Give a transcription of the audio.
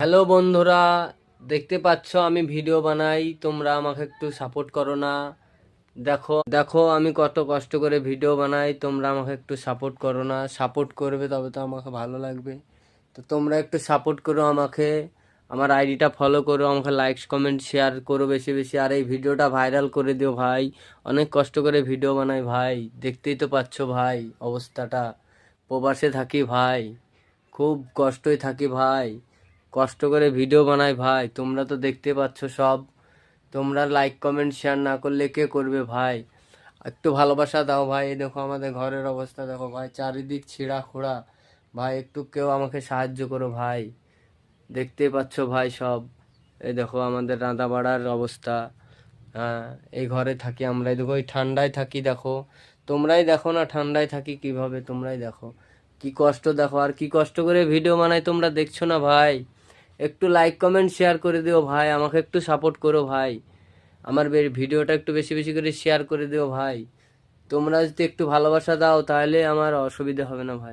Hello বন্ধুরা, দেখতে পাচ্ছ আমি ভিডিও বানাই, তোমরা আমাকে একটু সাপোর্ট করো না। দেখো দেখো আমি কত কষ্ট করে ভিডিও বানাই, তোমরা আমাকে একটু সাপোর্ট করো না। সাপোর্ট করবে তবে তো আমাকে ভালো লাগবে। তো তোমরা একটু সাপোর্ট করো আমাকে, আমার আইডিটা ফলো করো, আমাকে লাইকস কমেন্ট শেয়ার করো বেশি বেশি, আর এই ভিডিওটা ভাইরাল করে দিও ভাই। অনেক কষ্ট করে ভিডিও বানাই ভাই, দেখতেই তো পাচ্ছ ভাই অবস্থাটা। প্রবাসে থাকি ভাই, খুব কষ্টই থাকি ভাই, কষ্ট করে ভিডিও বানাই ভাই, তোমরা তো দেখতে পাচ্ছ সব। তোমরা লাইক কমেন্ট শেয়ার না করলে কে করবে ভাই? একটু ভালোবাসা দাও ভাই। এই দেখো আমাদের ঘরের অবস্থা দেখো ভাই, চারিদিক ছিঁড়া খোঁড়া। ভাই একটু কেউ আমাকে সাহায্য করো ভাই, দেখতেই পাচ্ছ ভাই সব। এই দেখো আমাদের রাঁধা বাড়ার অবস্থা। হ্যাঁ, এই ঘরে থাকি আমরা, এই দেখো এই ঠান্ডায় থাকি দেখো। তোমরাই দেখো না ঠান্ডায় থাকি কিভাবে, তোমরাই দেখো কি কষ্ট, দেখো আর কি কষ্ট করে ভিডিও বানাই, তোমরা দেখছো না ভাই? একটু লাইক কমেন্ট শেয়ার করে দিও ভাই, আমাকে একটু সাপোর্ট করো ভাই। আমার ভিডিওটা একটু বেশি বেশি করে শেয়ার করে দিও ভাই। তোমরা যদি একটু ভালোবাসা দাও তাহলে আমার অসুবিধা হবে না ভাই।